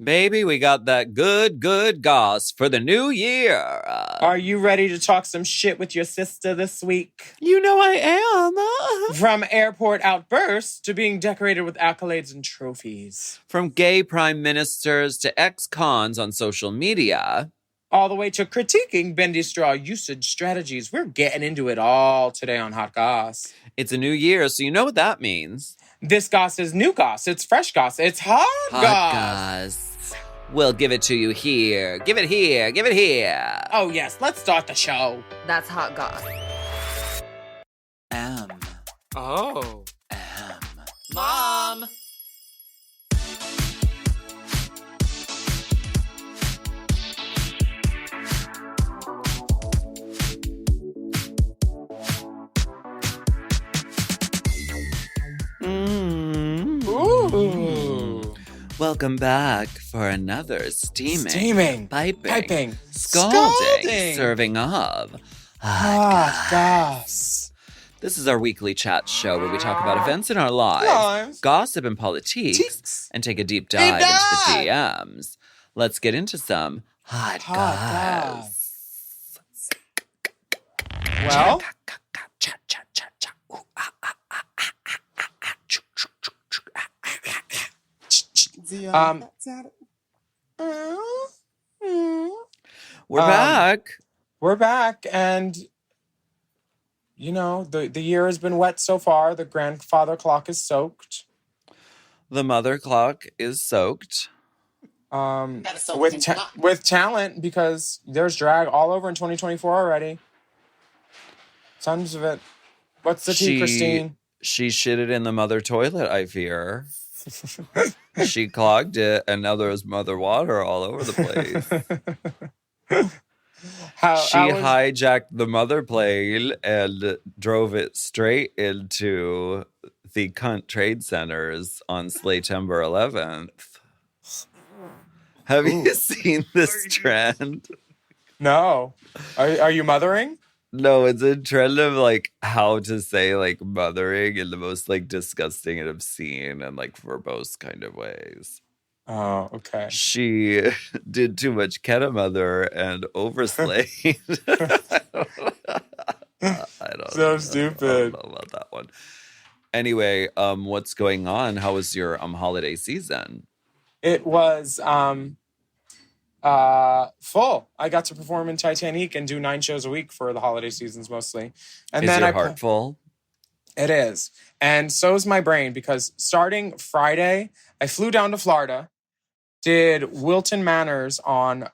Baby, we got that good goss for the new year. Are you ready to talk some shit with your sister this week? You know I am. From airport outbursts to being decorated with accolades and trophies. From gay prime ministers to ex-cons on social media. All the way to critiquing bendy straw usage strategies. We're getting into it all today on Hot Goss. It's a new year, so you know what that means. This goss is new goss. It's fresh goss. It's hot goss. We'll give it to you here. Give it here. Give it here. Oh, yes. Let's start the show. That's hot goss. Oh. Mom. Ooh. Welcome back for another steaming, piping, scalding, serving of Hot Goss. This is our weekly chat show where we talk about events in our lives, gossip and politics, and take a deep dive into the DMs. Let's get into some hot goss. Well, we're back. And you know, the year has been wet so far. The grandfather clock is soaked. The mother clock is soaked. With talent, because there's drag all over in 2024 already. Tons of it. What's the tea, Christine? She shitted in the mother toilet, I fear. She clogged it, and now there's mother water all over the place. She hijacked the mother plane and drove it straight into the cunt trade centers on September 11th. Have you seen this trend? No. Are you mothering? No, it's a trend of like how to say like mothering in the most like disgusting and obscene and like verbose kind of ways. Oh, okay. She did too much mother and overslayed. I don't so stupid. I don't know about that one. Anyway, what's going on? How was your holiday season? It was full. I got to perform in Titanic and do 9 shows a week for the holiday seasons mostly. And is then your heart full? It is. And so is my brain, because starting Friday, I flew down to Florida, did Wilton Manors on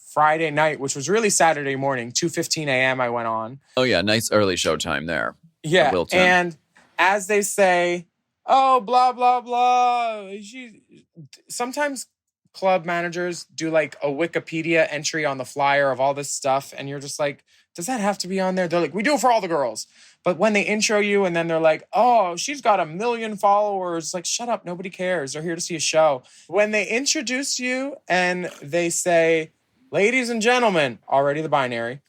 Friday night, which was really Saturday morning, 2:15 a.m. I went on. Oh yeah, nice early showtime there. Yeah, and as they say, oh, blah, blah, blah. Sometimes club managers do like a Wikipedia entry on the flyer of all this stuff, and you're just like, does that have to be on there? They're like, we do it for all the girls. But when they intro you and then they're like, oh, she's got 1 million followers, like, shut up, nobody cares. They're here to see a show. When they introduce you and they say, ladies and gentlemen, already the binary.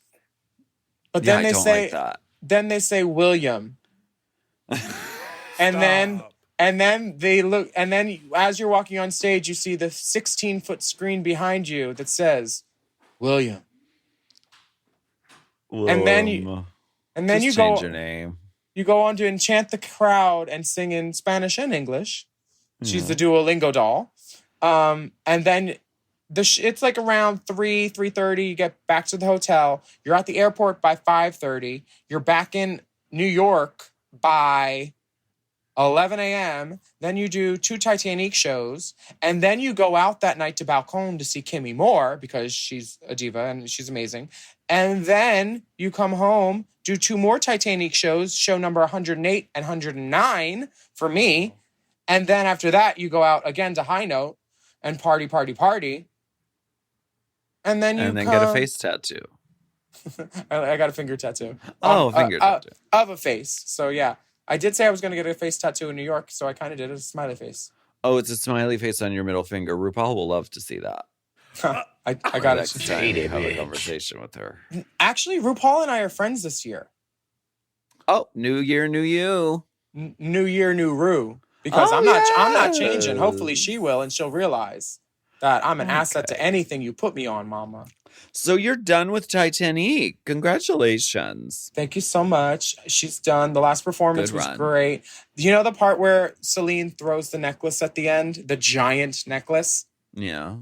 But then then they say William. and then they look, and then as you're walking on stage, you see the 16-foot screen behind you that says William. And then you go change your name. You go on to enchant the crowd and sing in Spanish and English. She's the Duolingo doll. And then it's like around 3:30. You get back to the hotel. You're at the airport by 5:30. You're back in New York by 11 a.m. Then you do 2 Titanic shows. And then you go out that night to Balcone to see Kimmy Moore, because she's a diva and she's amazing. And then you come home, do 2 more Titanic shows, show number 108 and 109 for me. And then after that, you go out again to High Note and party. And then get a face tattoo. I got a finger tattoo. Finger tattoo. Of a face. So yeah. I did say I was going to get a face tattoo in New York, so I kind of did a smiley face. Oh, it's a smiley face on your middle finger. RuPaul will love to see that. I got it. Next time you have a conversation with her. Actually, RuPaul and I are friends this year. Oh, new year, new you. New year, new Ru. Because I'm not changing. Hopefully she will, and she'll realize. that I'm an asset to anything you put me on, mama. So you're done with Titanic. Congratulations. Thank you so much. She's done. The last performance was great. You know the part where Celine throws the necklace at the end? The giant necklace? Yeah.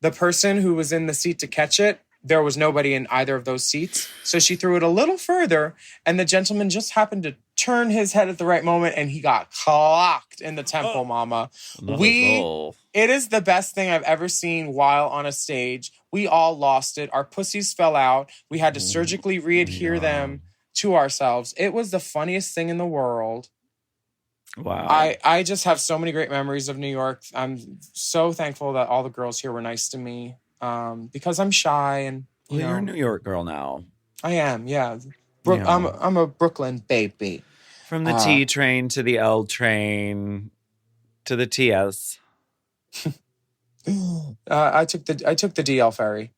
The person who was in the seat to catch it, there was nobody in either of those seats. So she threw it a little further, and the gentleman just happened to turn his head at the right moment, and he got clocked in the temple, mama. It is the best thing I've ever seen while on a stage. We all lost it. Our pussies fell out. We had to surgically readhere them to ourselves. It was the funniest thing in the world. Wow. I just have so many great memories of New York. I'm so thankful that all the girls here were nice to me. Because I'm shy and you're a New York girl now. I am, yeah. I'm a Brooklyn baby. From the T train to the L train to the TS. I took the DL ferry.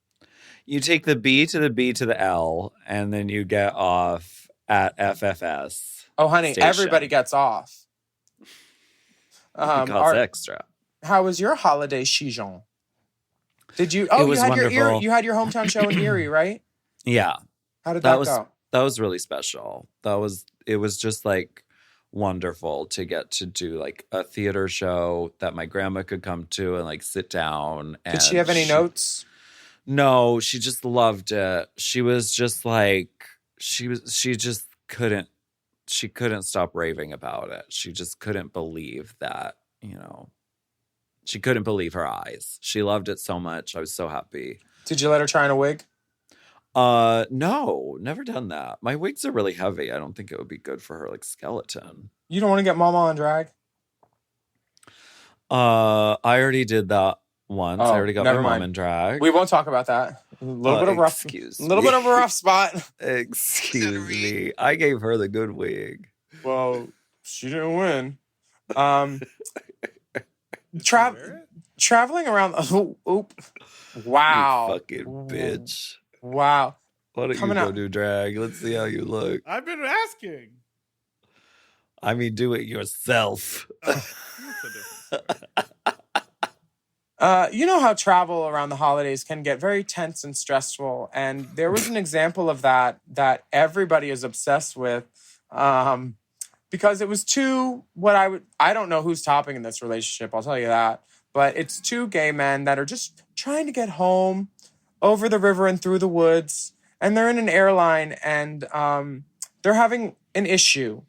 You take the B to the B to the L, and then you get off at FFS. Oh, honey, station. Everybody gets off. Because extra. How was your holiday season? Did you? Oh, it was wonderful. You had your hometown show in Erie, right? Yeah. How did that go? That was really special. It was just like wonderful to get to do like a theater show that my grandma could come to and like sit down. And did she have any notes? No, she just loved it. She was just like she just couldn't stop raving about it. She just couldn't believe that, she couldn't believe her eyes. She loved it so much. I was so happy. Did you let her try on a wig? No, never done that. My wigs are really heavy. I don't think it would be good for her like skeleton. You don't want to get mama on drag? I already did that once. I already got my mom in drag. We won't talk about that. A little bit of a rough spot. Excuse me. I gave her the good wig. Well, she didn't win. Traveling around. Wow. You fucking bitch. Wow. Why don't you go do drag? Let's see how you look. I've been asking. I mean, do it yourself. You know how travel around the holidays can get very tense and stressful. And there was an example of that everybody is obsessed with. Because it was I don't know who's topping in this relationship, I'll tell you that. But it's two gay men that are just trying to get home over the river and through the woods. And they're in an airline and they're having an issue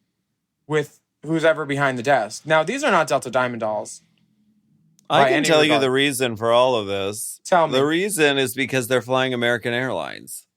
with who's ever behind the desk. Now, these are not Delta Diamond dolls. I can tell you the reason for all of this. Tell me. The reason is because they're flying American Airlines.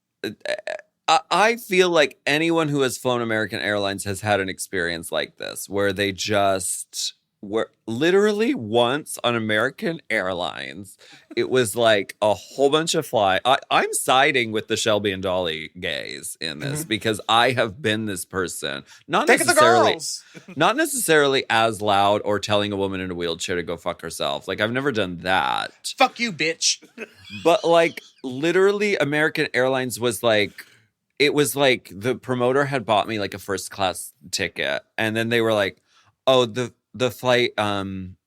I feel like anyone who has flown American Airlines has had an experience like this, where they just were literally once on American Airlines. It was like a whole bunch of I'm siding with the Shelby and Dolly gays in this because I have been this person. Not necessarily as loud or telling a woman in a wheelchair to go fuck herself. Like, I've never done that. Fuck you, bitch. But like literally American Airlines was like, it was like the promoter had bought me like a first class ticket. And then they were like, oh, the flight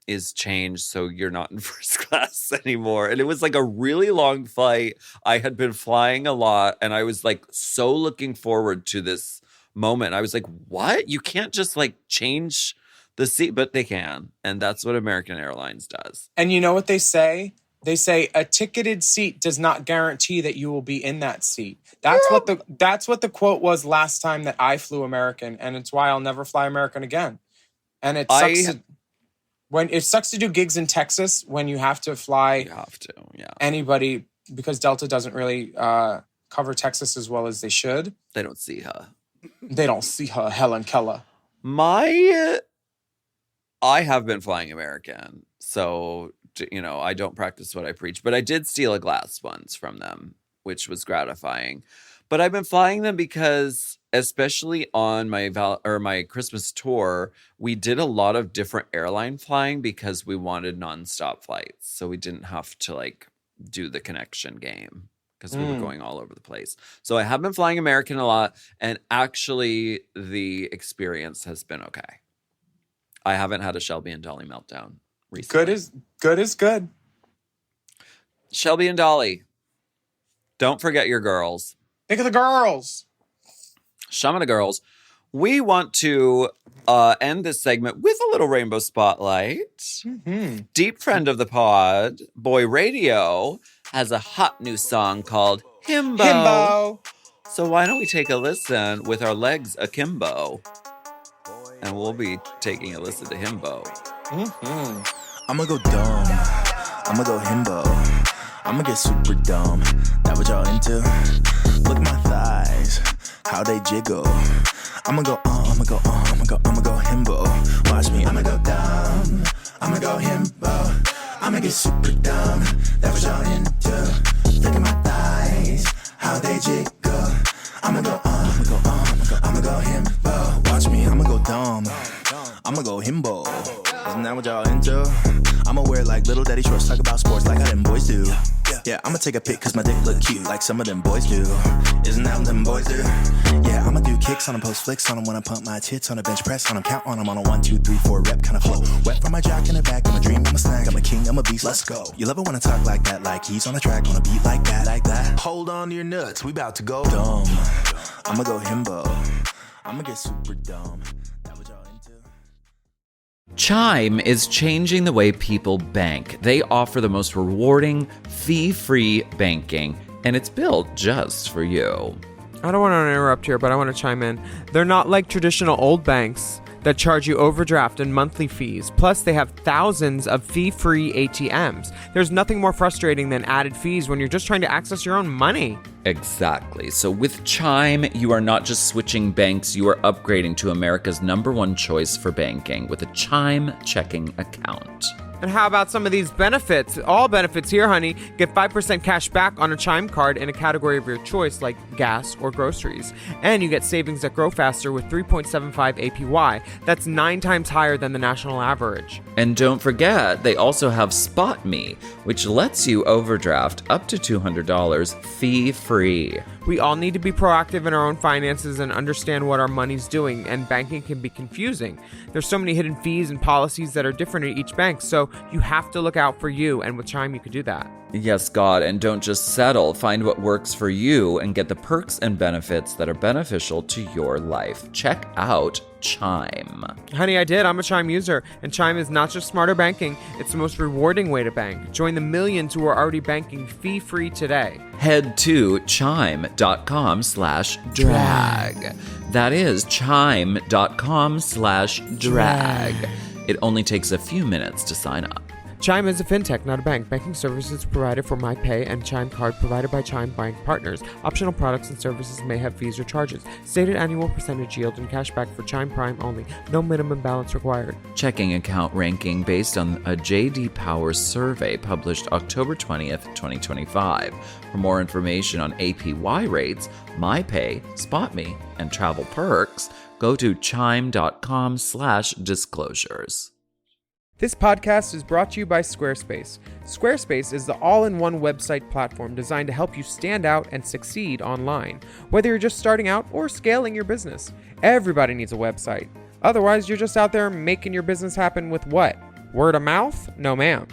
is changed, so you're not in first class anymore. And it was like a really long flight. I had been flying a lot, and I was like so looking forward to this moment. I was like, what? You can't just like change the seat, but they can. And that's what American Airlines does. And you know what they say? They say a ticketed seat does not guarantee that you will be in that seat. That's what the quote was last time that I flew American, and it's why I'll never fly American again. And it sucks to do gigs in Texas when you have to fly. You have to, yeah. Anybody, because Delta doesn't really cover Texas as well as they should. They don't see her. Helen Keller. I have been flying American, so I don't practice what I preach, but I did steal a glass once from them, which was gratifying. But I've been flying them because, especially on my Christmas tour, we did a lot of different airline flying because we wanted nonstop flights. So we didn't have to like do the connection game because we were going all over the place. So I have been flying American a lot, and actually the experience has been okay. I haven't had a Shelby and Dolly meltdown recently. Good is good. Shelby and Dolly. Don't forget your girls. Think of the girls. Some of the girls. We want to end this segment with a little rainbow spotlight. Mm-hmm. Deep friend of the pod, Boy Radio, has a hot new song called Himbo. Himbo. So why don't we take a listen with our legs akimbo? And we'll be taking a listen to Himbo. Mm-hmm. I'ma go dumb. I'ma go himbo. I'ma get super dumb. That what y'all into? Look at my thighs, how they jiggle. I'ma go himbo. Watch me, I'ma go dumb. I'ma go himbo. I'ma get super dumb. That what y'all into? Look at my thighs, how they jiggle. I'ma go himbo. Watch me, I'ma go dumb. I'ma go himbo. Isn't that what y'all into? I'ma wear like little daddy shorts, talk about sports like how them boys do. Yeah, I'ma take a pic cause my dick look cute like some of them boys do. Isn't that what them boys do? Yeah, I'ma do kicks on them, post flicks on them when I pump my tits on a bench press on them, count on them on a 1, 2, 3, 4 rep kind of flow. Wet from my jock in the back, I'm a dream, I'm a snack, I'm a king, I'm a beast, let's go. You love it when I talk like that, like he's on the track, on a beat like that, like that. Hold on to your nuts, we about to go dumb. I'ma go himbo. I'ma get super dumb. That what y'all into? Chime is changing the way people bank. They offer the most rewarding, fee-free banking, and it's built just for you. I don't want to interrupt here, but I want to chime in. They're not like traditional old banks that charge you overdraft and monthly fees. Plus, they have thousands of fee-free ATMs. There's nothing more frustrating than added fees when you're just trying to access your own money. Exactly. So with Chime, you are not just switching banks, you are upgrading to America's #1 choice for banking with a Chime checking account. And how about some of these benefits? All benefits here, honey. Get 5% cash back on a Chime card in a category of your choice, like gas or groceries. And you get savings that grow faster with 3.75 APY. That's 9 times higher than the national average. And don't forget, they also have Spot Me, which lets you overdraft up to $200 fee-free. We all need to be proactive in our own finances and understand what our money's doing, and banking can be confusing. There's so many hidden fees and policies that are different at each bank, so you have to look out for you, and with Chime you can do that. Yes, God, and don't just settle. Find what works for you and get the perks and benefits that are beneficial to your life. Check out Chime. Honey, I did. I'm a Chime user, and Chime is not just smarter banking, it's the most rewarding way to bank. Join the millions who are already banking fee-free today. Head to chime.com/drag. That is chime.com/drag. It only takes a few minutes to sign up. Chime is a fintech, not a bank. Banking services provided for MyPay and Chime Card provided by Chime Bank Partners. Optional products and services may have fees or charges. Stated annual percentage yield and cashback for Chime Prime only. No minimum balance required. Checking account ranking based on a J.D. Power survey published October 20th, 2025. For more information on APY rates, MyPay, SpotMe, and travel perks, go to chime.com/disclosures. This podcast is brought to you by Squarespace. Squarespace is the all-in-one website platform designed to help you stand out and succeed online, whether you're just starting out or scaling your business. Everybody needs a website. Otherwise, you're just out there making your business happen with what? Word of mouth? No, ma'am.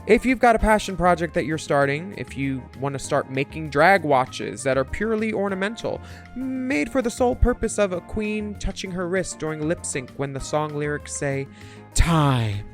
If you've got a passion project that you're starting, if you want to start making drag watches that are purely ornamental, made for the sole purpose of a queen touching her wrist during lip sync when the song lyrics say, time.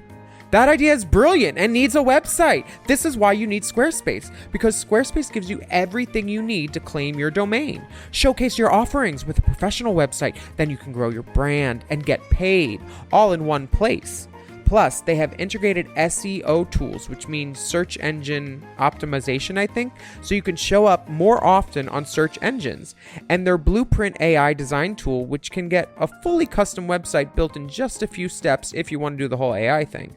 That idea is brilliant and needs a website. This is why you need Squarespace, because Squarespace gives you everything you need to claim your domain. Showcase your offerings with a professional website, then you can grow your brand and get paid all in one place. Plus, they have integrated SEO tools, which means search engine optimization, I think, so you can show up more often on search engines. And their Blueprint AI design tool, which can get a fully custom website built in just a few steps if you want to do the whole AI thing.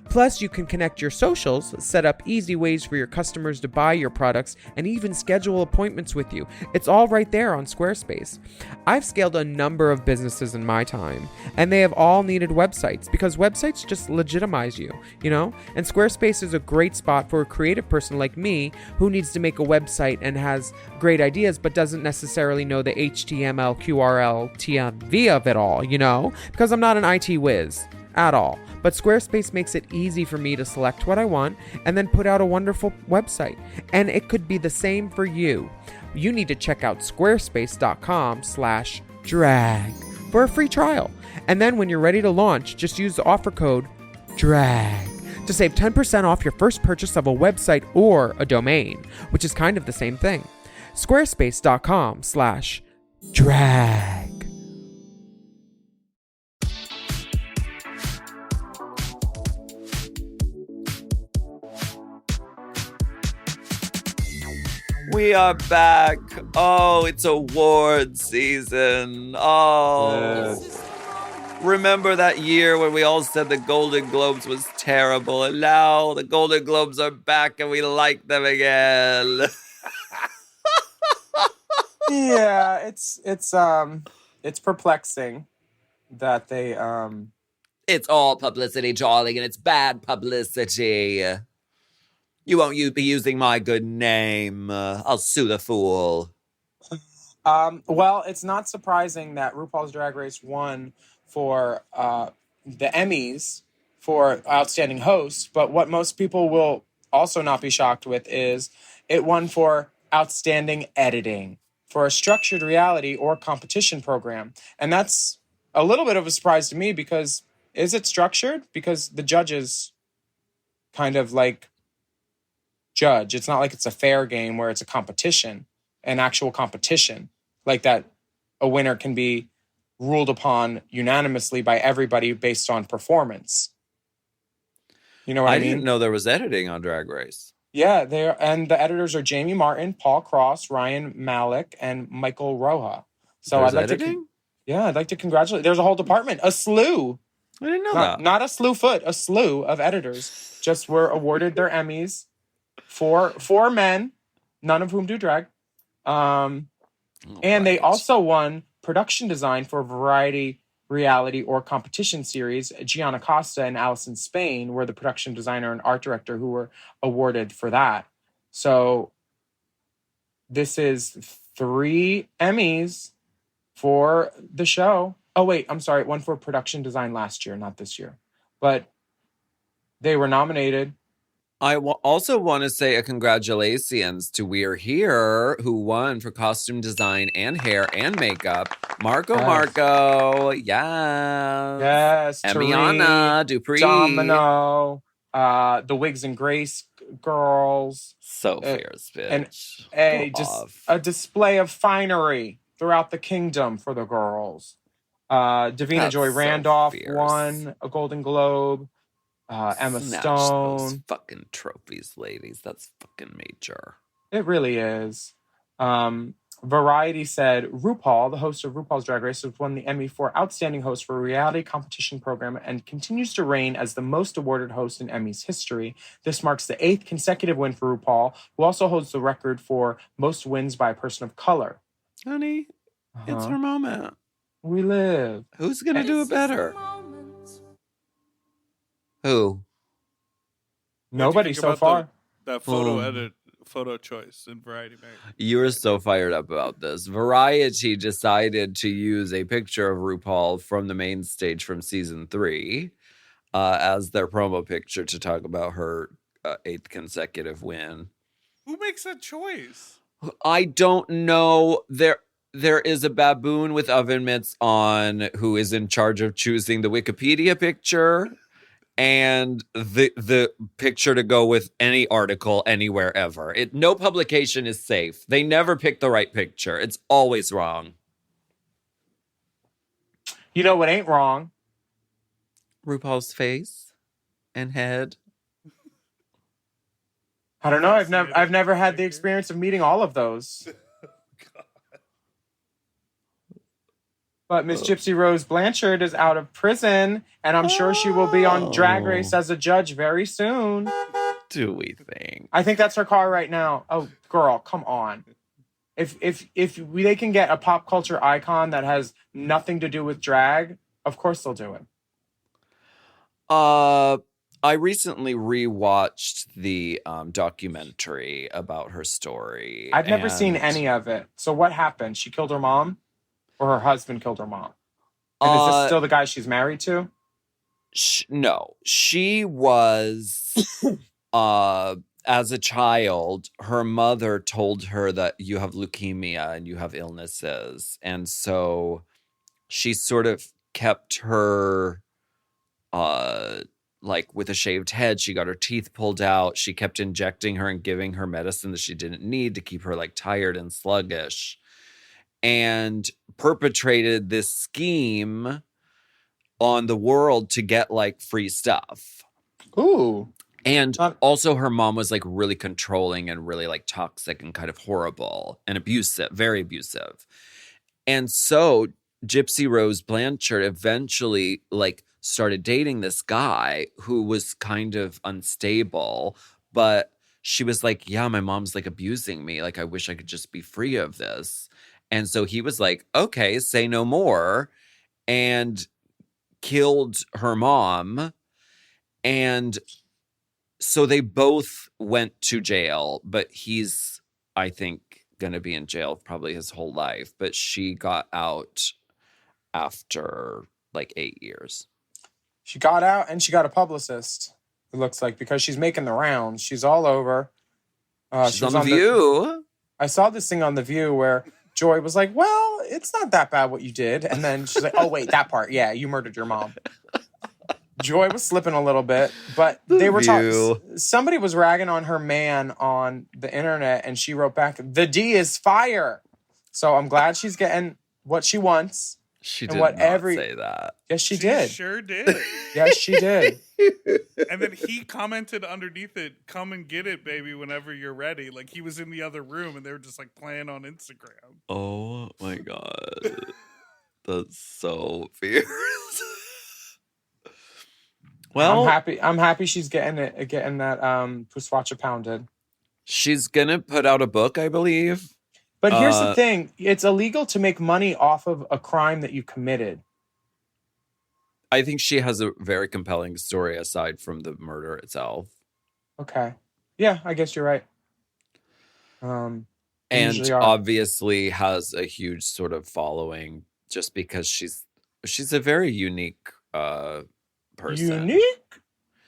Plus, you can connect your socials, set up easy ways for your customers to buy your products, and even schedule appointments with you. It's all right there on Squarespace. I've scaled a number of businesses in my time, and they have all needed websites because websites just legitimize you, you know? And Squarespace is a great spot for a creative person like me who needs to make a website and has great ideas but doesn't necessarily know the HTML, QRL, TMV of it all, you know? Because I'm not an IT whiz. at all. But Squarespace makes it easy for me to select what I want and then put out a wonderful website. And it could be the same for you. You need to check out squarespace.com/drag for a free trial. And then when you're ready to launch, just use the offer code DRAG to save 10% off your first purchase of a website or a domain, which is kind of the same thing. Squarespace.com/drag. We are back. Oh, it's award season. Oh. Yes. Remember that year when we all said the Golden Globes was terrible, and now the Golden Globes are back and we like them again. Yeah, it's perplexing that they It's all publicity, darling, and it's bad publicity. You won't be using my good name. I'll sue the fool. well, it's not surprising that RuPaul's Drag Race won for the Emmys for Outstanding Host, but what most people will also not be shocked with is it won for Outstanding Editing for a structured reality or competition program. And that's a little bit of a surprise to me because is it structured? Because the judges kind of like judge. It's not like it's a fair game where it's a competition, an actual competition, like that a winner can be ruled upon unanimously by everybody based on performance. You know what I mean? I didn't know there was editing on Drag Race. Yeah, and the editors are Jamie Martin, Paul Cross, Ryan Malik, and Michael Roja. So There's I'd like editing? I'd like to congratulate. There's a whole department, a slew. I didn't know that. Not a slew foot, a slew of editors just were awarded their Emmys. Four men, none of whom do drag. And they also won production design for a variety, reality, or competition series. Gianna Costa and Allison Spain were the production designer and art director who were awarded for that. So this is 3 Emmys for the show. Oh, wait, I'm sorry. One for production design last year, not this year. But they were nominated. I also want to say a congratulations to We're Here, who won for costume design and hair and makeup. Marco, yeah. Yes. Emiana, Dupree. Domino, the Wigs and Grace girls. So fierce, bitch. And a display of finery throughout the kingdom for the girls. Davina Joy Randolph won a Golden Globe. Emma Snatch Stone. Those fucking trophies, ladies. That's fucking major. It really is. Variety said RuPaul, the host of RuPaul's Drag Race, has won the Emmy for Outstanding Host for a Reality Competition Program and continues to reign as the most awarded host in Emmy's history. This marks the 8th consecutive win for RuPaul, who also holds the record for most wins by a person of color. Honey, it's her moment. We live. Who's going to do it better? Who? Nobody so far. That photo choice in Variety magazine. You were so fired up about this. Variety decided to use a picture of RuPaul from the main stage from season 3 as their promo picture to talk about her 8th consecutive win. Who makes that choice? I don't know. There is a baboon with oven mitts on who is in charge of choosing the Wikipedia picture and the picture to go with any article anywhere ever. No publication is safe. They never pick the right picture. It's always wrong. You know what ain't wrong? RuPaul's face and head. I don't know. I've never had the experience of meeting all of those. But Miss Gypsy Rose Blanchard is out of prison, and I'm sure she will be on Drag Race as a judge very soon. Do we think? I think that's her car right now. Oh, girl, come on. If they can get a pop culture icon that has nothing to do with drag, of course they'll do it. I recently rewatched the documentary about her story. I've never seen any of it. So what happened? She killed her mom? Or her husband killed her mom? And is this still the guy she's married to? No, she was, as a child, her mother told her that you have leukemia and you have illnesses. And so she sort of kept her, like with a shaved head. She got her teeth pulled out. She kept injecting her and giving her medicine that she didn't need to keep her like tired and sluggish, and perpetrated this scheme on the world to get like free stuff. Ooh. And also her mom was like really controlling and really like toxic and kind of horrible and abusive, very abusive. And so Gypsy Rose Blanchard eventually like started dating this guy who was kind of unstable, but she was like, yeah, my mom's like abusing me. Like, I wish I could just be free of this. And so he was like, okay, say no more, and killed her mom. And so they both went to jail, but he's, I think, going to be in jail probably his whole life. But she got out after like 8 years. She got out and she got a publicist, it looks like, because she's making the rounds. She's all over. She's on The View. I saw this thing on The View where Joy was like, well, it's not that bad what you did. And then she's like, oh, wait, that part. Yeah, you murdered your mom. Joy was slipping a little bit, but they were talking. Somebody was ragging on her man on the internet, and she wrote back, the D is fire. So I'm glad she's getting what she wants. She did not say that. Yes, she did. Sure did. Yes, she did. And then he commented underneath it, come and get it, baby, whenever you're ready. Like he was in the other room and they were just like playing on Instagram. Oh my God. That's so fierce. Well, I'm happy she's getting that Puswacha pounded. She's gonna put out a book, I believe. But here's the thing. It's illegal to make money off of a crime that you committed. I think she has a very compelling story aside from the murder itself. Okay. Yeah, I guess you're right. And obviously has a huge sort of following just because she's a very unique person. Unique?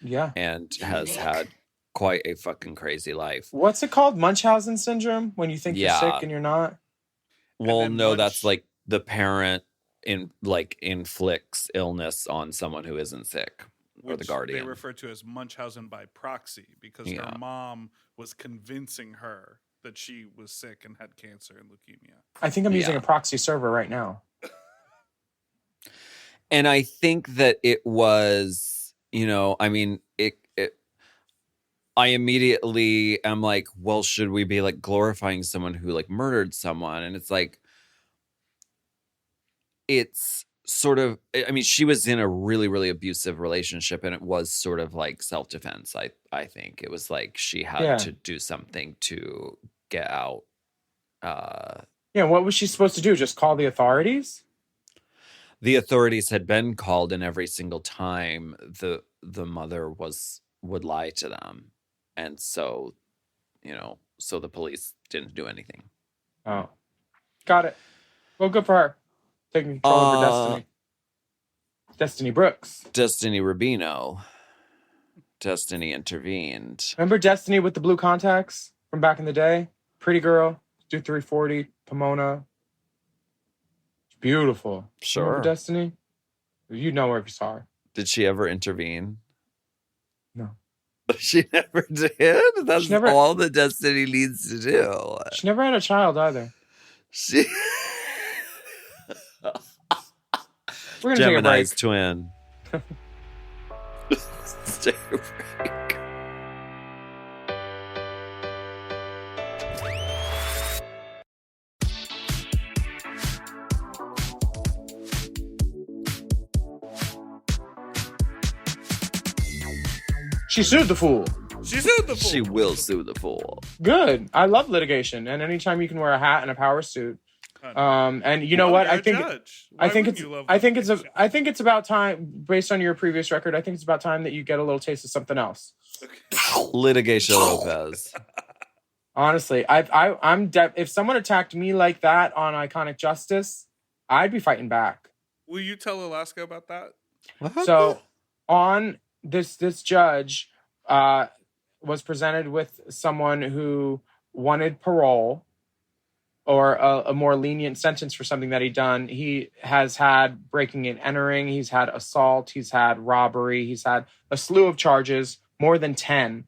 Yeah. And has had quite a fucking crazy life. What's it called? Munchausen syndrome? When you think you're sick and you're not? Well, no, that's like the parent inflicts illness on someone who isn't sick, or the guardian. They refer to as Munchausen by proxy because her mom was convincing her that she was sick and had cancer and leukemia. I think I'm using a proxy server right now. And I think that it was, I mean, I immediately am like, well, should we be like glorifying someone who like murdered someone? And it's like, it's sort of, I mean, she was in a really, really abusive relationship, and it was sort of like self-defense. I think it was like she had to do something to get out. What was she supposed to do? Just call the authorities? The authorities had been called, and every single time the mother would lie to them. And so, so the police didn't do anything. Oh, got it. Well, good for her. Taking control of her destiny. Destiny Brooks. Destiny Rubino. Destiny intervened. Remember Destiny with the blue contacts from back in the day? Pretty girl. Do 340. Pomona. It's beautiful. Sure. Remember Destiny? You'd know her if you saw her. Did she ever intervene? No. She never did? That's all that Destiny needs to do. She never had a child either. We're going to take a break. Gemini's twin. Let's take a break. She sued the fool. She sued the fool. She will sue the fool. Good. I love litigation, and anytime you can wear a hat and a power suit. And you know what? I think it's about time, based on your previous record, I think it's about time that you get a little taste of something else. Okay. Litigation Lopez. Honestly, if someone attacked me like that on Iconic Justice, I'd be fighting back. Will you tell Alaska about that? So on this judge was presented with someone who wanted parole or a more lenient sentence for something that he'd done. He has had breaking and entering. He's had assault. He's had robbery. He's had a slew of charges, more than 10.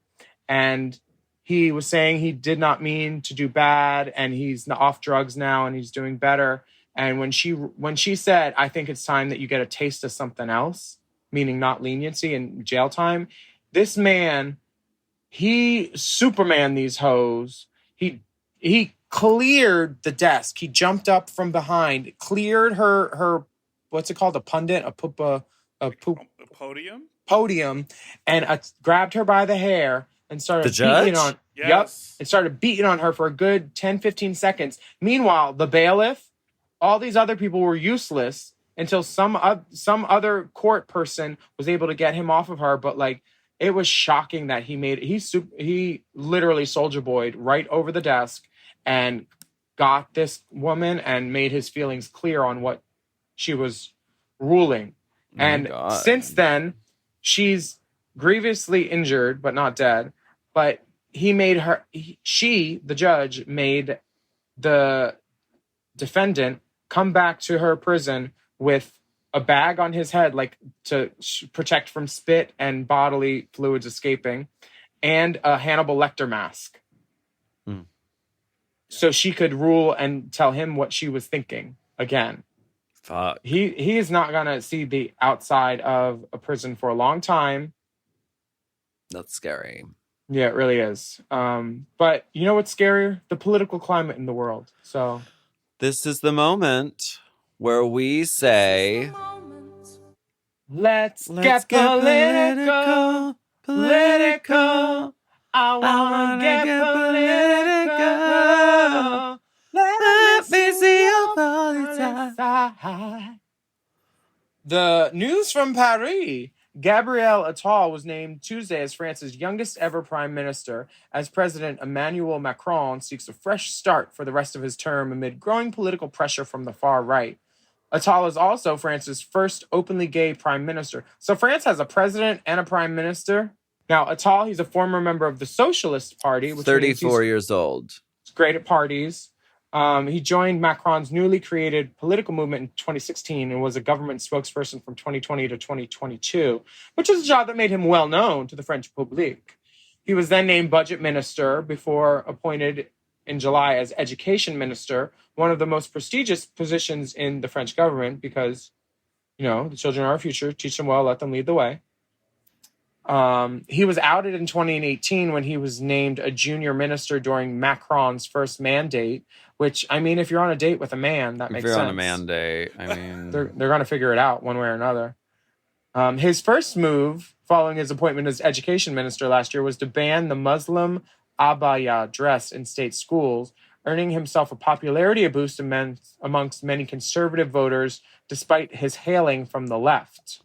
And he was saying he did not mean to do bad, and he's off drugs now, and he's doing better. And when she said, I think it's time that you get a taste of something else, meaning not leniency and jail time, this man, he Superman these hoes. He cleared the desk. He jumped up from behind, cleared her what's it called? A pundit, a podium, and grabbed her by the hair and started beating on. Yes. Yep, and started beating on her for a good 10, 15 seconds. Meanwhile, the bailiff, all these other people were useless until some other court person was able to get him off of her. But like, it was shocking that he literally soldier boyed right over the desk and got this woman and made his feelings clear on what she was ruling. And since then, she's grievously injured, but not dead. But the judge made the defendant come back to her prison with a bag on his head, like to protect from spit and bodily fluids escaping, and a Hannibal Lecter mask. So she could rule and tell him what she was thinking again. Fuck. He is not going to see the outside of a prison for a long time. That's scary. Yeah, it really is. But you know what's scarier? The political climate in the world. So this is the moment where we say, Let's get political. I wanna get political. Let me see your politics. The news from Paris. Gabriel Attal was named Tuesday as France's youngest ever prime minister, as President Emmanuel Macron seeks a fresh start for the rest of his term amid growing political pressure from the far right. Attal is also France's first openly gay prime minister. So France has a president and a prime minister. Now, Attal, he's a former member of the Socialist Party. Which 34 years old. He's great at parties. He joined Macron's newly created political movement in 2016 and was a government spokesperson from 2020 to 2022, which is a job that made him well known to the French public. He was then named budget minister before appointed in July as education minister, one of the most prestigious positions in the French government because, the children are our future, teach them well, let them lead the way. He was outed in 2018 when he was named a junior minister during Macron's first mandate, which, I mean, if you're on a date with a man, that makes sense. If you're on a mandate, I mean... they're going to figure it out one way or another. His first move, following his appointment as education minister last year, was to ban the Muslim abaya dress in state schools, earning himself a popularity boost amongst many conservative voters, despite his hailing from the left.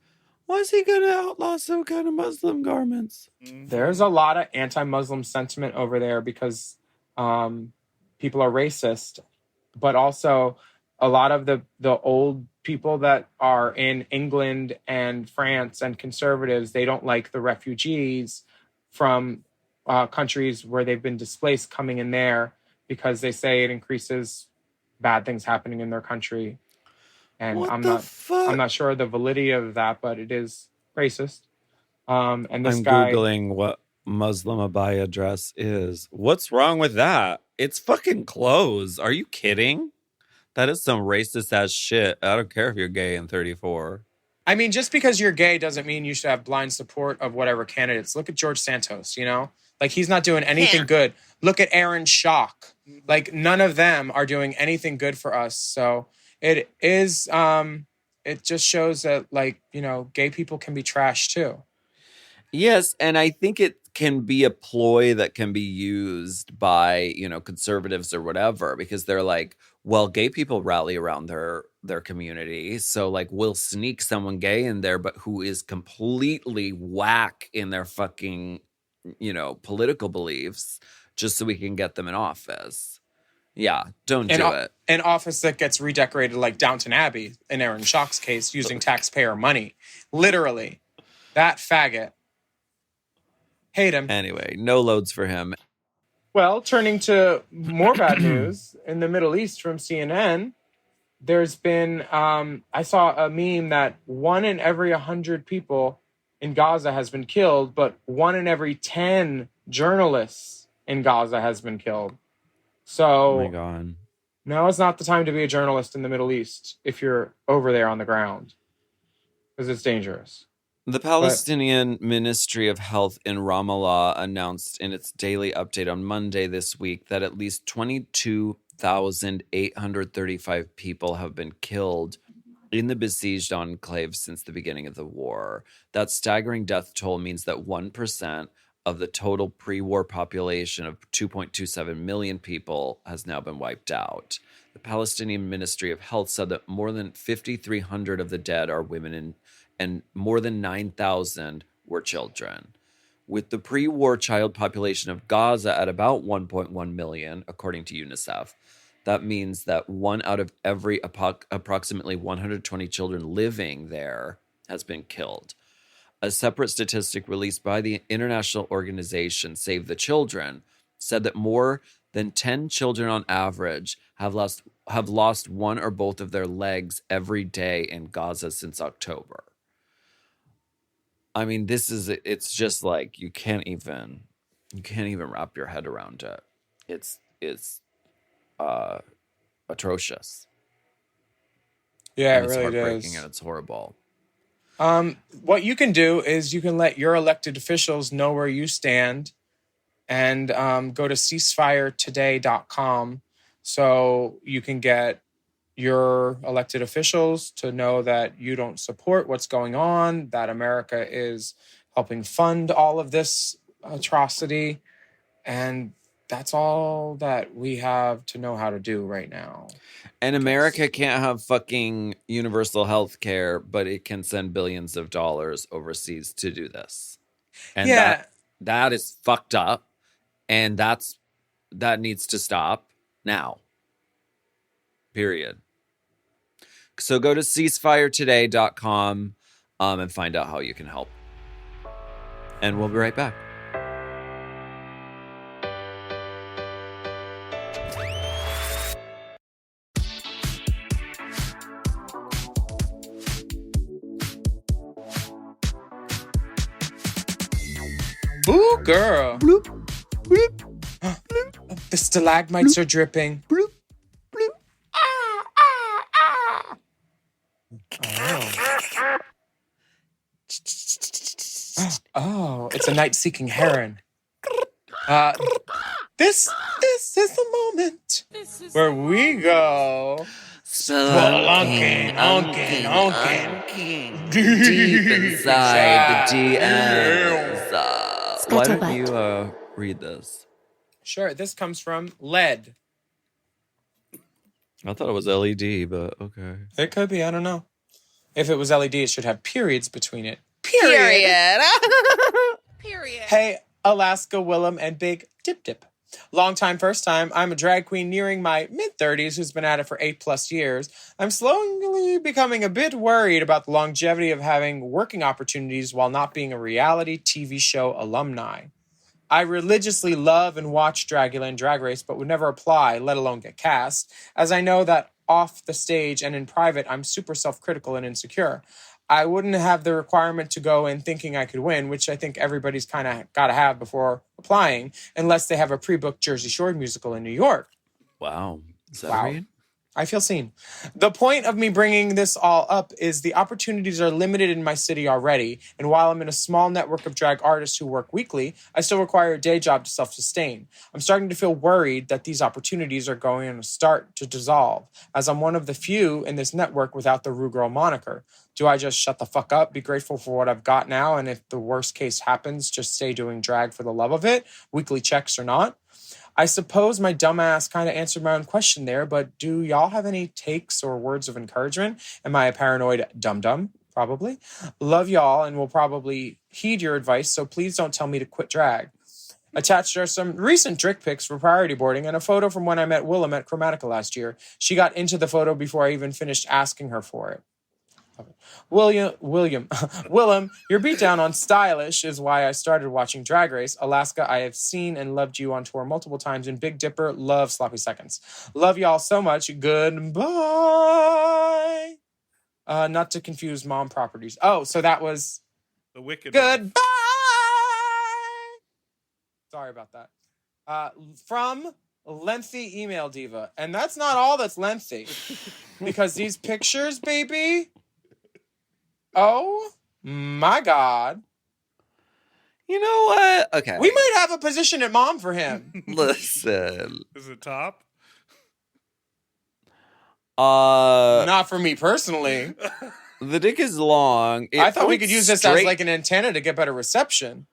Why is he going to outlaw some kind of Muslim garments? There's a lot of anti-Muslim sentiment over there because people are racist, but also a lot of the old people that are in England and France and conservatives, they don't like the refugees from countries where they've been displaced coming in there because they say it increases bad things happening in their country. And I'm not sure of the validity of that, but it is racist. And this guy, Googling what Muslim abaya dress is. What's wrong with that? It's fucking clothes. Are you kidding? That is some racist ass shit. I don't care if you're gay and 34. I mean, just because you're gay doesn't mean you should have blind support of whatever candidates. Look at George Santos, Like, he's not doing anything good. Look at Aaron Schock. Like, none of them are doing anything good for us. So it is, it just shows that, like, gay people can be trash too. Yes, and I think it can be a ploy that can be used by, conservatives or whatever, because they're like, well, gay people rally around their community. So, like, we'll sneak someone gay in there, but who is completely whack in their fucking, political beliefs, just so we can get them in office. Yeah, don't do it. An office that gets redecorated like Downton Abbey, in Aaron Schock's case, using taxpayer money. Literally. That faggot. Hate him. Anyway, no loads for him. Well, turning to more bad news in the Middle East from CNN, there's been, I saw a meme that 1 in every 100 people in Gaza has been killed, but 1 in every 10 journalists in Gaza has been killed. So, Oh my God. now is not the time to be a journalist in the Middle East if you're over there on the ground, because it's dangerous. The Palestinian Ministry of Health in Ramallah announced in its daily update on Monday this week that at least 22,835 people have been killed in the besieged enclave since the beginning of the war. That staggering death toll means that 1% of the total pre-war population of 2.27 million people has now been wiped out. The Palestinian Ministry of Health said that more than 5,300 of the dead are women and more than 9,000 were children. With the pre-war child population of Gaza at about 1.1 million, according to UNICEF, that means that 1 out of every approximately 120 children living there has been killed. A separate statistic released by the international organization Save the Children said that more than 10 children on average have lost one or both of their legs every day in Gaza since October. I mean, it's just like you can't even wrap your head around it. It's atrocious. Yeah, And it it's really heartbreaking is. and it's horrible. What you can do is you can let your elected officials know where you stand and go to ceasefiretoday.com so you can get your elected officials to know that you don't support what's going on, that America is helping fund all of this atrocity. And that's all that we have to know how to do right now. And America can't have fucking universal health care, but it can send billions of dollars overseas to do this. And that is fucked up. And that needs to stop now. Period. So go to ceasefiretoday.com and find out how you can help. And we'll be right back. Boo, girl. Bloop, bloop, The stalagmites are dripping. bloop, bloop. Oh, it's a night-seeking heron. This is the moment where we go spelunking, unking, deep inside the DMs. Why don't Scuttlebutt. you read this? Sure, this comes from LED. I thought it was LED, but okay. It could be, I don't know. If it was LED, it should have periods between it. Period. Hey, Alaska, Willam, and Big Dip Dip. Long time, first time. I'm a drag queen nearing my mid-30s who's been at it for 8+ years. I'm slowly becoming a bit worried about the longevity of having working opportunities while not being a reality TV show alumni. I religiously love and watch Dragula and Drag Race, but would never apply, let alone get cast, as I know that off the stage and in private, I'm super self-critical and insecure. I wouldn't have the requirement to go in thinking I could win, which I think everybody's kind of got to have before applying, unless they have a pre-booked Jersey Shore musical in New York. Wow. Is that Wow. right? I feel seen. The point of me bringing this all up is the opportunities are limited in my city already, and while I'm in a small network of drag artists who work weekly, I still require a day job to self-sustain. I'm starting to feel worried that these opportunities are going to start to dissolve, as I'm one of the few in this network without the Rue Girl moniker. Do I just shut the fuck up, be grateful for what I've got now, and if the worst case happens, just stay doing drag for the love of it, weekly checks or not? I suppose my dumbass kind of answered my own question there, but do y'all have any takes or words of encouragement? Am I a paranoid dum-dum? Probably. Love y'all and will probably heed your advice, so please don't tell me to quit drag. Attached are some recent trick pics for priority boarding and a photo from when I met Willam at Chromatica last year. She got into the photo before I even finished asking her for it. Willam, your beatdown on stylish is why I started watching Drag Race. Alaska, I have seen and loved you on tour multiple times. And Big Dipper, love Sloppy Seconds. Love y'all so much. Goodbye. Not to confuse Mom Properties. Oh, so that was The Wicked. goodbye. Sorry about that. From Lengthy Email Diva. And that's not all that's lengthy. Because these pictures, baby... Oh my God. You know what? Okay. We might have a position at Mom for him. Listen. Is it top? Not for me personally. The dick is long. I thought we could use this as like an antenna to get better reception.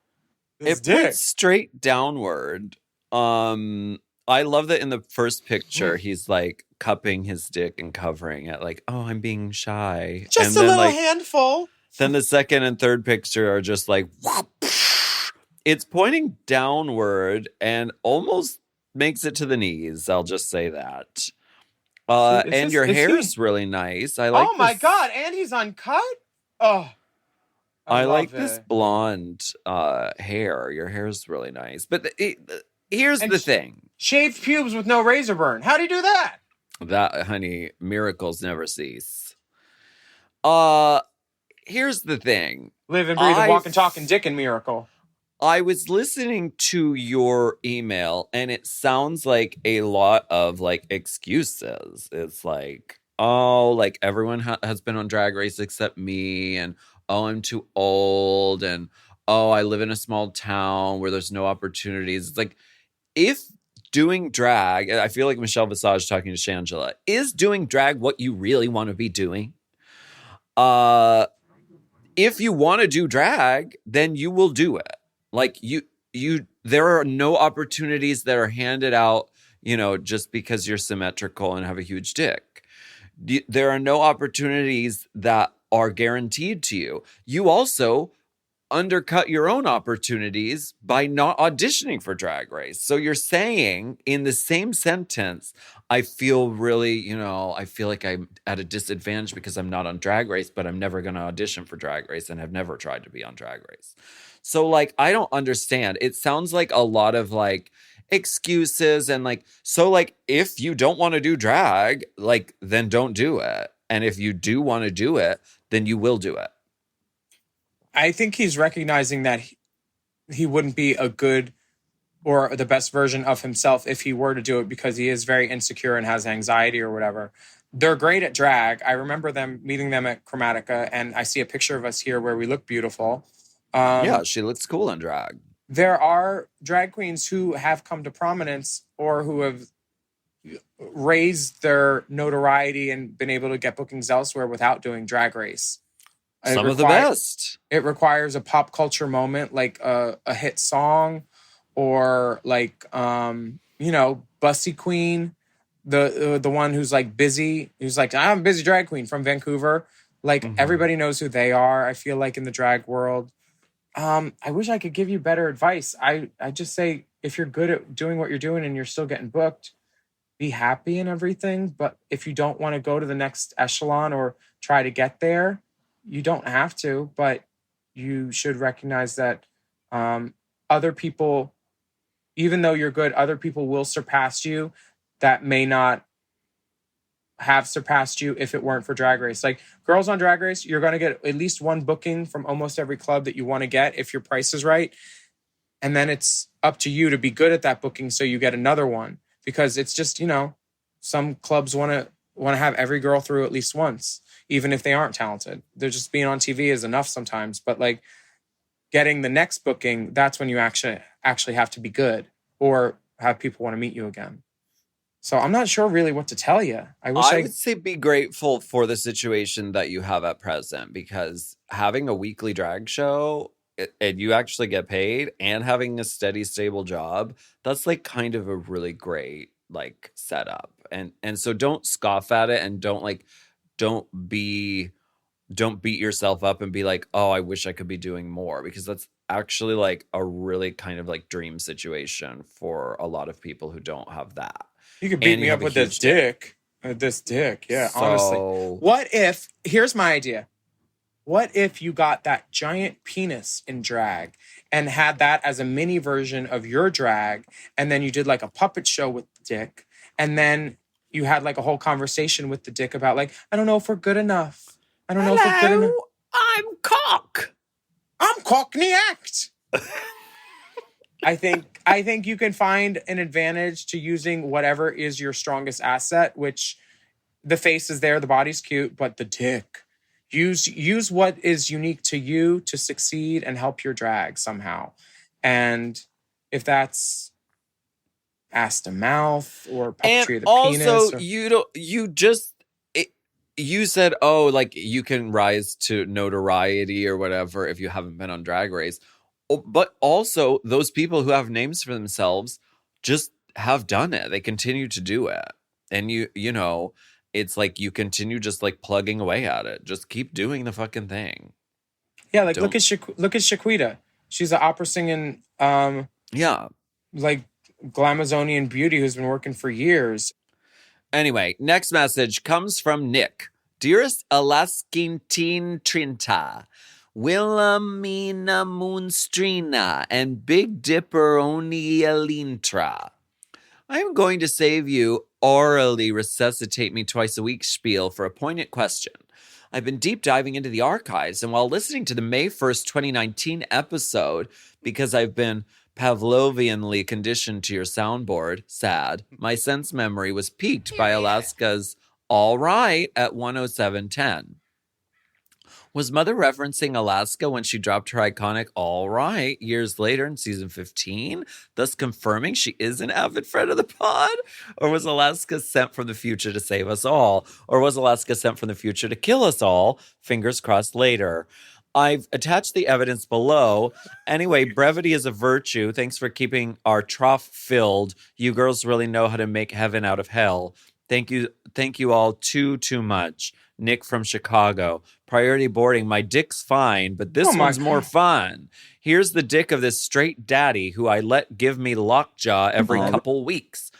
It points straight downward. I love that in the first picture, he's like cupping his dick and covering it, like, oh, I'm being shy. Just and a then, little handful. Then the second and third picture are just like, whoop. It's pointing downward and almost makes it to the knees. I'll just say that. And your hair's really nice. I like. Oh my God! And he's uncut. Oh, I like this blonde hair. Your hair's really nice. But here's the thing: shaved pubes with no razor burn. How do you do that? That, honey, miracles never cease. Here's the thing: live and breathe and walk and talk and dick and miracle. I was listening to your email and it sounds like a lot of like excuses. It's like, oh, like everyone has been on Drag Race except me. And oh, I'm too old. And oh, I live in a small town where there's no opportunities. It's like, if doing drag, I feel like Michelle Visage talking to Shangela, is doing drag what you really want to be doing? If you want to do drag, then you will do it. Like there are no opportunities that are handed out, just because you're symmetrical and have a huge dick. There are no opportunities that are guaranteed to you. You also undercut your own opportunities by not auditioning for Drag Race. So you're saying in the same sentence, I feel really, I feel like I'm at a disadvantage because I'm not on Drag Race, but I'm never going to audition for Drag Race and have never tried to be on Drag Race. So, like, I don't understand. It sounds like a lot of, like, excuses and, like, so, like, if you don't want to do drag, like, then don't do it. And if you do want to do it, then you will do it. I think he's recognizing that he wouldn't be a good or the best version of himself if he were to do it because he is very insecure and has anxiety or whatever. They're great at drag. I remember meeting them at Chromatica, and I see a picture of us here where we look beautiful. Yeah, she looks cool in drag. There are drag queens who have come to prominence or who have raised their notoriety and been able to get bookings elsewhere without doing Drag Race. Some of the best. It requires a pop culture moment, like a hit song, or like Bussy Queen, the one who's like busy, who's like, I'm a busy drag queen from Vancouver. Like everybody knows who they are. I feel like in the drag world. I wish I could give you better advice. I just say, if you're good at doing what you're doing and you're still getting booked, be happy and everything. But if you don't want to go to the next echelon or try to get there, you don't have to. But you should recognize that other people, even though you're good, other people will surpass you that may not have surpassed you if it weren't for Drag Race. Like Girls on Drag Race, you're going to get at least one booking from almost every club that you want to get if your price is right. And then it's up to you to be good at that booking so you get another one. Because it's just, some clubs want to have every girl through at least once, even if they aren't talented. They're just being on TV is enough sometimes. But like getting the next booking, that's when you actually have to be good or have people want to meet you again. So I'm not sure really what to tell you. I would say be grateful for the situation that you have at present, because having a weekly drag show and you actually get paid and having a steady, stable job, that's like kind of a really great like setup. And so don't scoff at it and don't beat yourself up and be like, oh, I wish I could be doing more, because that's actually like a really kind of like dream situation for a lot of people who don't have that. You could beat me up with this dick. This dick, yeah, So- honestly. Here's my idea. What if you got that giant penis in drag and had that as a mini version of your drag, and then you did like a puppet show with the dick, and then you had like a whole conversation with the dick about like, I don't know if we're good enough. I don't know if we're good enough. I'm Cock. I'm Cockney Act. I think you can find an advantage to using whatever is your strongest asset, which the face is there, the body's cute, but the dick. Use what is unique to you to succeed and help your drag somehow. And if that's ass to mouth or puppetry of the also, penis. You said, oh, like you can rise to notoriety or whatever if you haven't been on Drag Race. But also, those people who have names for themselves just have done it. They continue to do it. And you know, it's like you continue just like plugging away at it. Just keep doing the fucking thing. Yeah, like look at Shaquita. She's an opera singing like Glamazonian beauty who's been working for years. Anyway, next message comes from Nick. Dearest Alaskintin Trinta, Willamina Moonstrina, and Big Dipper Onialintra. I am going to save you orally resuscitate me twice a week spiel for a poignant question. I've been deep diving into the archives, and while listening to the May 1st, 2019 episode, because I've been Pavlovianly conditioned to your soundboard, sad, my sense memory was piqued by Alaska's All Right at 107.10. Was Mother referencing Alaska when she dropped her iconic All Right years later in season 15, thus confirming she is an avid friend of the pod? Or was Alaska sent from the future to save us all? Or was Alaska sent from the future to kill us all? Fingers crossed later. I've attached the evidence below. Anyway, brevity is a virtue. Thanks for keeping our trough filled. You girls really know how to make heaven out of hell. Thank you all too much. Nick from Chicago. Priority boarding. My dick's fine, but this one's more fun. Here's the dick of this straight daddy who I let give me lockjaw every couple weeks.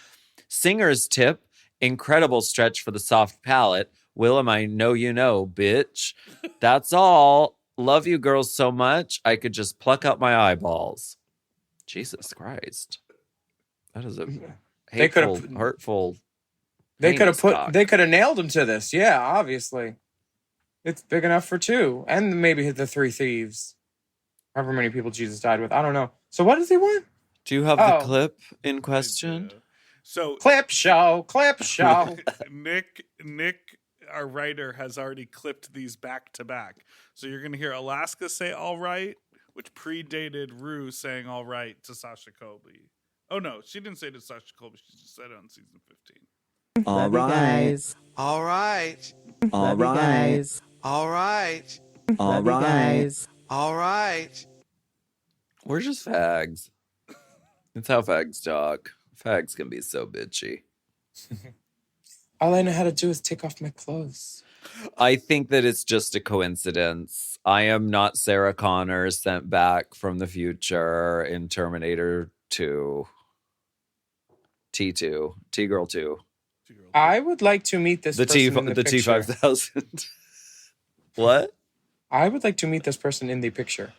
Singer's tip. Incredible stretch for the soft palate. Willam, I know you know, bitch. That's all. Love you girls so much, I could just pluck out my eyeballs. Jesus Christ. That is a hateful, hurtful. They could have nailed him to this. Yeah, obviously. It's big enough for two. And maybe hit the three thieves. However many people Jesus died with. I don't know. So what does he want? Do you have the clip in question? So Clip show. Nick, our writer, has already clipped these back to back. So you're going to hear Alaska say all right, which predated Rue saying all right to Sasha Colby. Oh, no, she didn't say it to Sasha Colby. She just said it on season 15. All right. Guys. All right. All right. Guys. All right. All right. Guys. All right. We're just fags. It's how fags talk. Fags can be so bitchy. All I know how to do is take off my clothes. I think that it's just a coincidence. I am not Sarah Connor sent back from the future in Terminator 2. T2. T-Girl 2. I would like to meet this person in the picture. T5000. What? I would like to meet this person in the picture.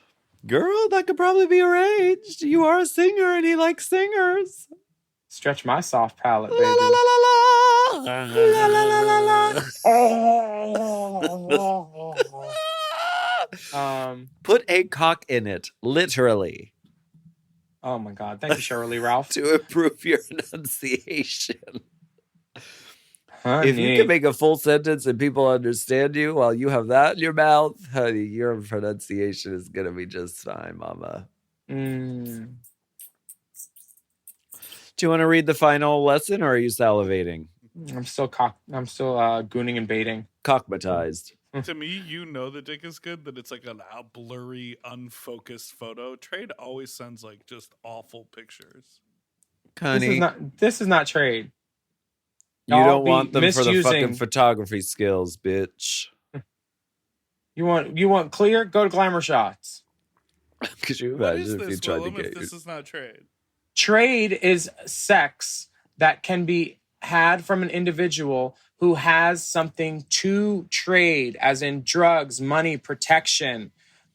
Girl, that could probably be arranged. You are a singer and he likes singers. Stretch my soft palate, baby. La la la la la. La la la la la. Put a cock in it, literally. Oh my God. Thank you, Shirley Ralph. To improve your enunciation. Honey. If you can make a full sentence and people understand you while you have that in your mouth, honey, your pronunciation is going to be just fine, mama. Mm. Do you want to read the final lesson or are you salivating? I'm still gooning and baiting. Cockmatized. To me, you know the dick is good, that it's like a blurry, unfocused photo. Trade always sends like just awful pictures. Honey, this is not trade. You Y'all don't want them misusing... for the fucking photography skills, bitch. You want clear? Go to Glamour Shots. Could you What imagine is if this, you tried Willam, to get if this is not trade? Trade is sex that can be had from an individual who has something to trade, as in drugs, money, protection,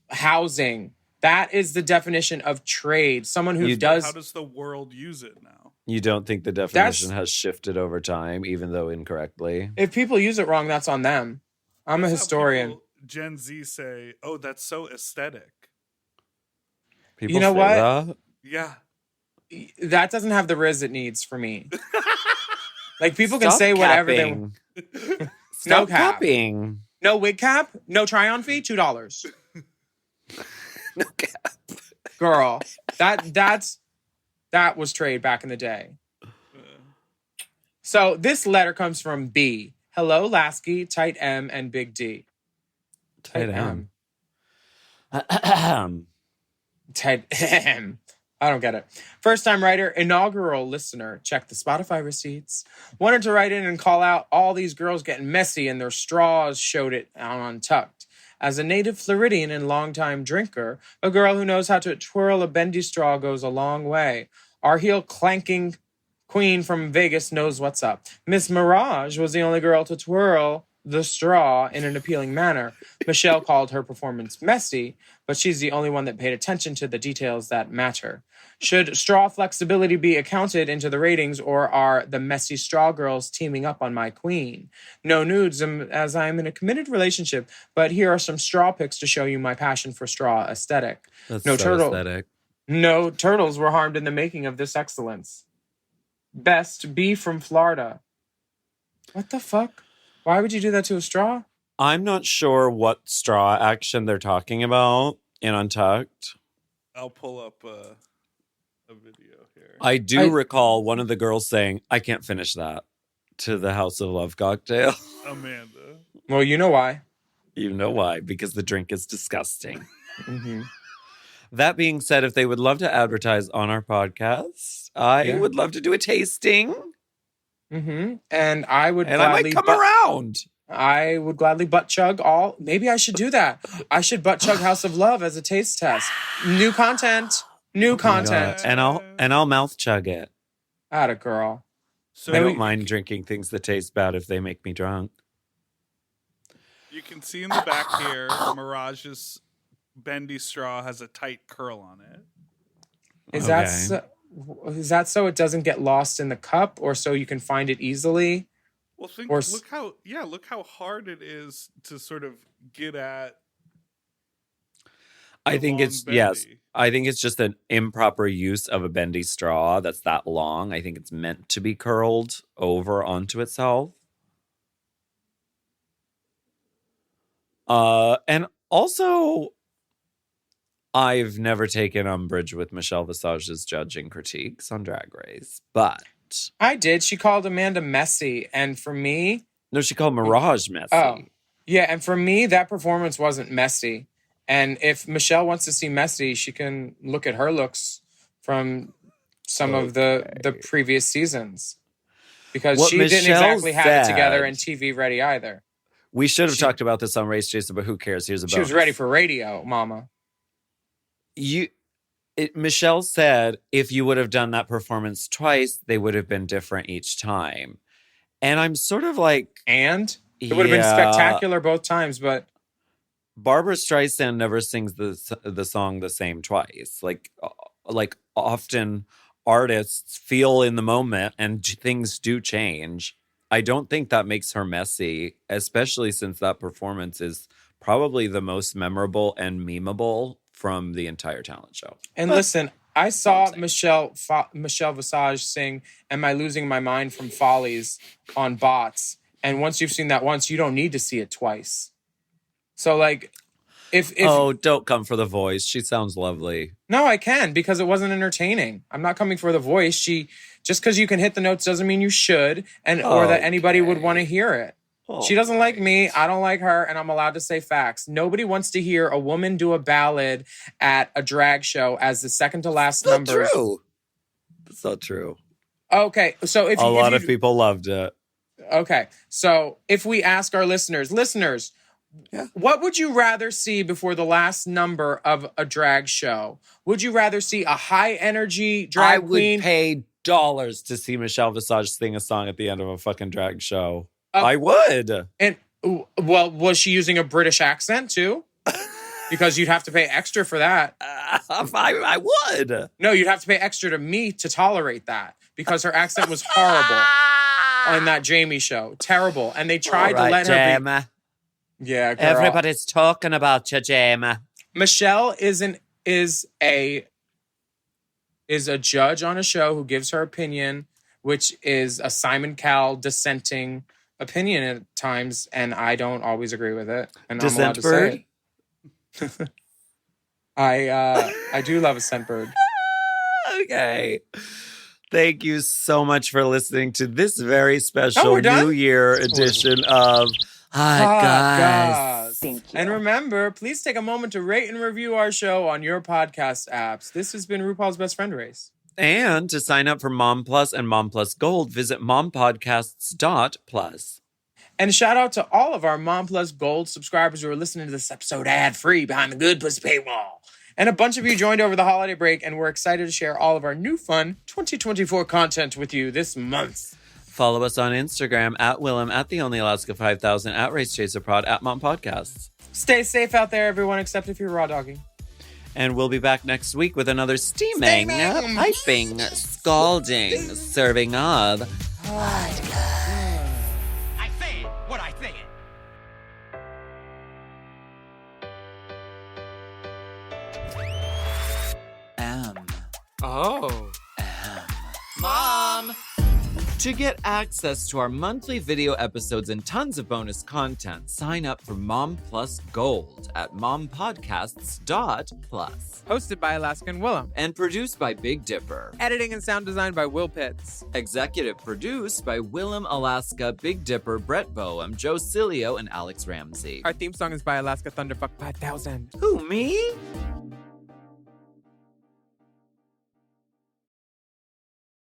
housing. That is the definition of trade. Someone who does. How does the world use it now? You don't think the definition has shifted over time, even though incorrectly? If people use it wrong, that's on them. I'm a historian. Gen Z say, "Oh, that's so aesthetic." People you know say what? That? Yeah. That doesn't have the rizz it needs for me. Like, people can say whatever they want. No cap. Capping. No wig cap. No try-on fee. $2. No cap. Girl, that was trade back in the day. So this letter comes from B. Hello, Lasky, Tight M, and Big D. Tight M. Tight M. I don't get it. First time writer, inaugural listener. Check the Spotify receipts. Wanted to write in and call out all these girls getting messy and their straws showed it on Untucked. As a native Floridian and longtime drinker, a girl who knows how to twirl a bendy straw goes a long way. Our heel clanking queen from Vegas knows what's up. Miss Mirage was the only girl to twirl the straw in an appealing manner. Michelle called her performance messy, but she's the only one that paid attention to the details that matter. Should straw flexibility be accounted into the ratings, or are the messy straw girls teaming up on my queen? No nudes, as I'm in a committed relationship, but here are some straw pics to show you my passion for straw aesthetic. That's aesthetic. No turtles were harmed in the making of this excellence. Best B from Florida. What the fuck? Why would you do that to a straw? I'm not sure what straw action they're talking about in Untucked. I'll pull up a video here. I recall one of the girls saying, "I can't finish that," to the House of Love cocktail. Amanda. Well, you know why. You know why? Because the drink is disgusting. Mm-hmm. That being said, if they would love to advertise on our podcast, I would love to do a tasting. Mm-hmm. And I would and I might come around. I would gladly butt chug all. Maybe I should do that. I should butt chug House of Love as a taste test. New content. Content. And I'll mouth chug it. Atta girl. So I don't mind drinking things that taste bad if they make me drunk. You can see in the back here, Mirage's bendy straw has a tight curl on it. Is that so it doesn't get lost in the cup, or so you can find it easily? Well, look how hard it is to sort of get at. I think it's bendy. I think it's just an improper use of a bendy straw that's that long. I think it's meant to be curled over onto itself. And also, I've never taken umbrage with Michelle Visage's judging critiques on Drag Race, but I did. She called Amanda messy, and for me, no, she called Mirage messy. Oh, yeah, and for me, that performance wasn't messy. And if Michelle wants to see messy, she can look at her looks from some of the previous seasons, because she didn't exactly have it together and TV ready either. We should have talked about this on Race Jason, but who cares? Here's a bonus. She was ready for radio, mama. Michelle said if you would have done that performance twice, they would have been different each time. And I'm sort of like... And? It would have been spectacular both times, but... Barbara Streisand never sings the song the same twice. Like often artists feel in the moment and things do change. I don't think that makes her messy, especially since that performance is probably the most memorable and memeable from the entire talent show. And listen, I saw Michelle Visage sing "Am I Losing My Mind" from Follies on Bots. And once you've seen that once, you don't need to see it twice. So, like, if don't come for the voice. She sounds lovely. No, I can, because it wasn't entertaining. I'm not coming for the voice. Just because you can hit the notes doesn't mean you should, or that anybody would want to hear it. She doesn't like me. I don't like her, and I'm allowed to say facts. Nobody wants to hear a woman do a ballad at a drag show as the second to last number. That's not true. Okay, so if a lot of people loved it. Okay, so if we ask our listeners, what would you rather see before the last number of a drag show? Would you rather see a high energy drag queen? I would pay to see Michelle Visage sing a song at the end of a fucking drag show. I would. And well, was she using a British accent too? Because you'd have to pay extra for that. I would. No, you'd have to pay extra to me to tolerate that because her accent was horrible on that Jamie show. Terrible. And they tried to let her be. Yeah, girl. Everybody's talking about you, Jamie. Michelle is a judge on a show who gives her opinion, which is a Simon Cowell dissenting opinion at times, and I don't always agree with it. And I'm allowed to say it. I do love a scent bird. Okay. Thank you so much for listening to this very special New Year edition of Hot Goss. Thank you. And remember, please take a moment to rate and review our show on your podcast apps. This has been RuPaul's Best Friend Race. And to sign up for Mom Plus and Mom Plus Gold, visit mompodcasts.plus. And shout out to all of our Mom Plus Gold subscribers who are listening to this episode ad-free behind the Good Pussy paywall. And a bunch of you joined over the holiday break, and we're excited to share all of our new fun 2024 content with you this month. Follow us on Instagram at Willam, at The Only Alaska 5000, at Race Chaser Prod, at Mom Podcasts. Stay safe out there, everyone, except if you're raw dogging. And we'll be back next week with another steaming, piping, scalding, serving of Hot Goss. I say it what I say it. Mom! To get access to our monthly video episodes and tons of bonus content, sign up for Mom Plus Gold at mompodcasts.plus. Hosted by Alaska and Willam. And produced by Big Dipper. Editing and sound design by Will Pitts. Executive produced by Willam, Alaska, Big Dipper, Brett Boehm, Joe Cilio, and Alex Ramsey. Our theme song is by Alaska Thunderfuck 5000. Who, me?